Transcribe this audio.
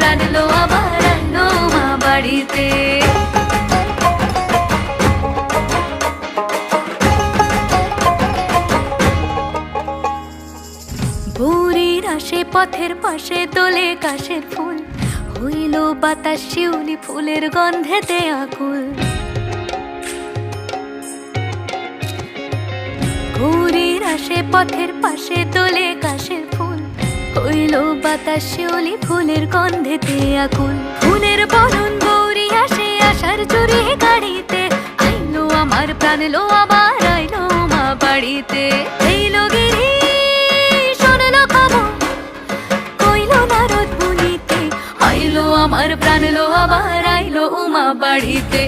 প্রাণ লো আবার আইলো মা বাড়িতে। ভোরের আসে পথের পাশে তোলে কাশের ফুল, হইল বাতাস শিউলি ফুলের গন্ধেতে আকুল। ভোরের আসে পথের পাশে তোলে কাশের ফুল, হইল বাতাস শিউলি ফুলের গন্ধেতে আকুল। ফুলের বরণ গৌরী আসে আশার চুরি গাড়িতে, আইলো আমার প্রাণ লো আবার আইলো মা বাড়িতে। এইলো গিরি শোনলো খবর, কইলো নারদ মুনিতে, আইলো আমার প্রাণ লো আবার আইলো মা বাড়িতে।